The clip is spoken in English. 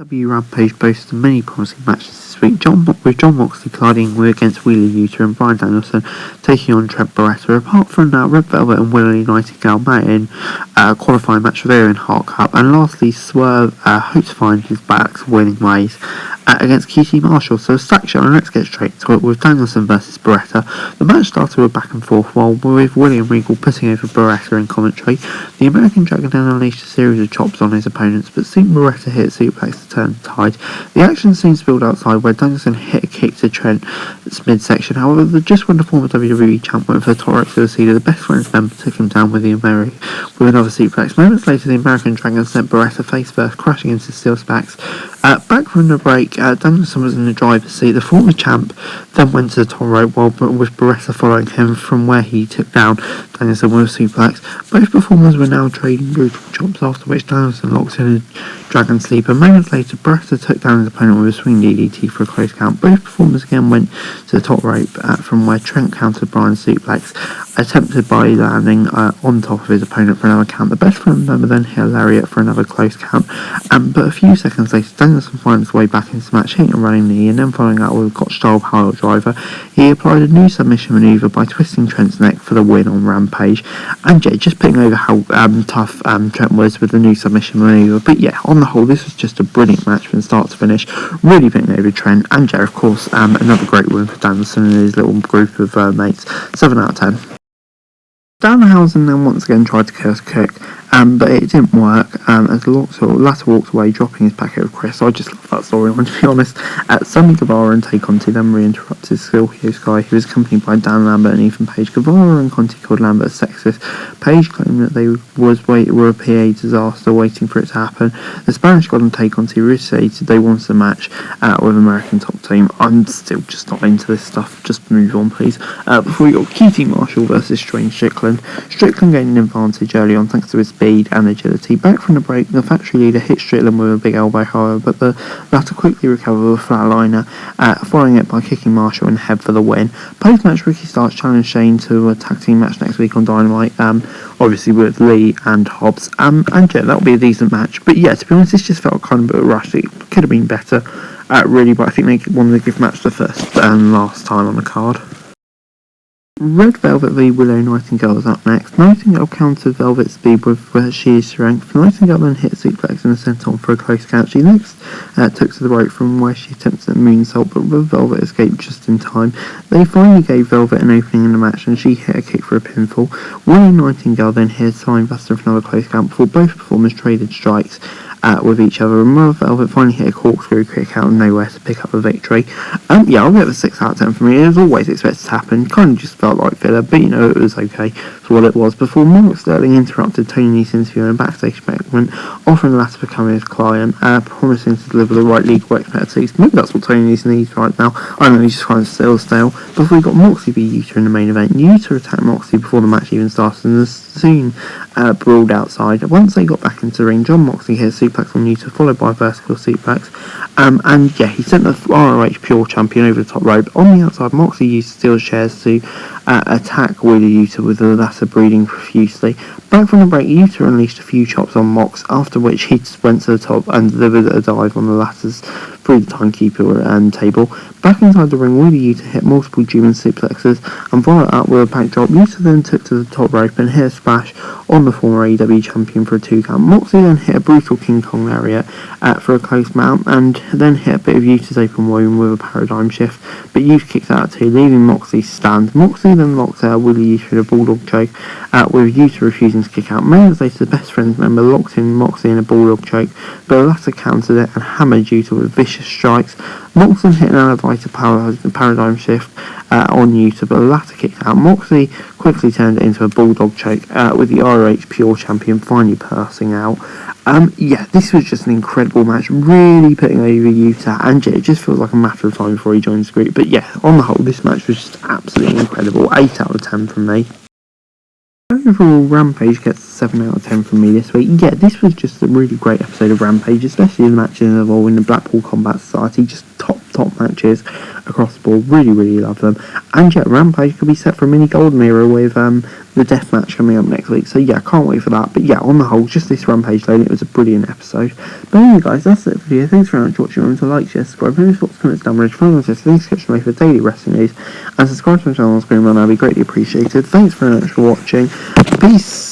AEW Rampage boasted many promising matches this week, with John Moxley colliding against Wheeler Yuta and Bryan Danielson taking on Trent Beretta. Apart from that, Red Velvet and Willow Nightingale met in a qualifying match for their own Heart Cup, and lastly Swerve hopes to find his back winning ways against QT Marshall. So a stack show, and let's get straight to it with Danielson versus Beretta. The match started with back and forth, while with William Regal putting over Beretta in commentary. The American Dragon then unleashed a series of chops on his opponents, but soon Beretta hit a suplex to turn the tide. The action soon spilled outside, where Danielson hit a kick to Trent's midsection. However, just when the former WWE champ went for the top rope to the cedar, the Best Friends member took him down with another suplex. Moments later, the American Dragon sent Beretta face first, crashing into steel spikes. Back from the break, Danielson was in the driver's seat. The former champ then went to the top rope, with Beretta following him from where he took down Danielson with a suplex. Both performers were now trading brutal chops, after which Danielson locked in a Dragon Sleeper. Moments later, Beretta took down his opponent with a swing DDT for a close count. Both performers again went to the top rope, from where Trent countered Bryan's suplex, attempted by landing on top of his opponent for another count. The Best Friend member then hit a lariat for another close count, but a few seconds later, Danielson finds his way back into the match, hitting a running knee, and then following that with a Gotch-style pile driver. He applied a new submission manoeuvre by twisting Trent's neck for the win on Rampage, and just putting over how tough Trent was with the new submission manoeuvre. But yeah, on the whole, this was just a brilliant match from start to finish, really putting over Trent, and of course, another great win for Danielson and his little group of mates. 7 out of 10. Danhausen then once again tried to curse Cook, but it didn't work, as the latter walked away, dropping his packet of Chris. I just love that storyline, to be honest. Sammy Guevara and Tay Conti then re-interrupted Silvio Sky, who was accompanied by Dan Lambert and Ethan Page. Guevara and Conti called Lambert sexist. Page claimed that they were a PA disaster waiting for it to happen. The Spanish God and Tay Conti reiterated they wanted a match with American Top Team. I'm still just not into this stuff, just move on please. Before we got QT Marshall versus Strickland. Strickland gained an advantage early on thanks to his speed and agility. Back from the break, the factory leader hit Strickland with a big elbow, however, but the latter quickly recovered with a flatliner, following it by kicking Marshall in the head for the win. Post-match, Ricky Starks challenged Shane to a tag team match next week on Dynamite, obviously with Lee and Hobbs, and that'll be a decent match. But yeah, to be honest, this just felt kind of a bit rushed. It could have been better, really, but I think they wanted to give match the first and last time on the card. Red Velvet v Willow Nightingale is up next. Nightingale countered Velvet's speed with where she is strength. Nightingale then hit a suplex and a senton for a close count. She next took to the rope from where she attempted a moonsault, but Red Velvet escaped just in time. They finally gave Velvet an opening in the match, and she hit a kick for a pinfall. Willow Nightingale then hit a Spinebuster for another close count before both performers traded strikes with each other, and Red Velvet finally hit a corkscrew kick out of nowhere to pick up the victory. I'll give it a 6 out of 10 for me. It was always expected to happen, kind of just felt like filler, but it was okay for what it was, before Mark Sterling interrupted Tony Nese's interview in a backstage segment, offering the latter to become his client, promising to deliver the right legal expertise. Maybe that's what Tony Nese needs right now. I know, he's just kind of still stale. Before we got Moxley v Yuta in the main event. Yuta attacked Moxley before the match even started, and soon brawled outside. Once they got back into the ring, John Moxley hit a suplex on Yuta, followed by a vertical suplex, he sent the ROH Pure Champion over the top rope. On the outside, Moxley used steel chairs to attack Wheeler Yuta, with the latter breathing profusely. Back from the break, Yuta unleashed a few chops on Mox, after which he went to the top and delivered a dive on the latter's through the timekeeper table. Back inside the ring, Wheeler Yuta hit multiple German suplexes and followed up with a backdrop. Yuta then took to the top rope and hit a splash on the former AEW champion for a 2 count. Moxley then hit a brutal King Kong lariat for a close mount, and then hit a bit of Yuta's open wound with a paradigm shift, but Yuta kicked out too, leaving Moxley stand. Moxley then locked Wheeler Yuta in a bulldog choke, with Yuta refusing to kick out. Moments later, the Best Friends member locked in Moxley in a bulldog choke, but the latter countered it and hammered Yuta with vicious strikes. Moxley hit an elevator paradigm shift on Yuta, but the latter kicked out. Moxley quickly turned it into a bulldog choke, with the ROH Pure Champion finally passing out. This was just an incredible match, really putting over Yuta, and it just feels like a matter of time before he joins the group. But yeah, on the whole, this match was just absolutely incredible. 8 out of 10 from me. Overall, Rampage gets 7 out of 10 from me this week. Yeah, this was just a really great episode of Rampage, especially the matches involving the Blackpool Combat Society. Just top top matches across the board. Really, really love them. And yeah, Rampage could be set for a mini golden era with the death match coming up next week. So yeah, can't wait for that. But yeah, on the whole, just this Rampage loading, it was a brilliant episode. But anyway guys, that's it for the video. Thanks very much for watching. Remember to like, share, subscribe, leave thoughts, comments down below. Follow us, links to me for daily wrestling news, and subscribe to my channel on screen, and that'd be greatly appreciated. Thanks very much for watching. Peace.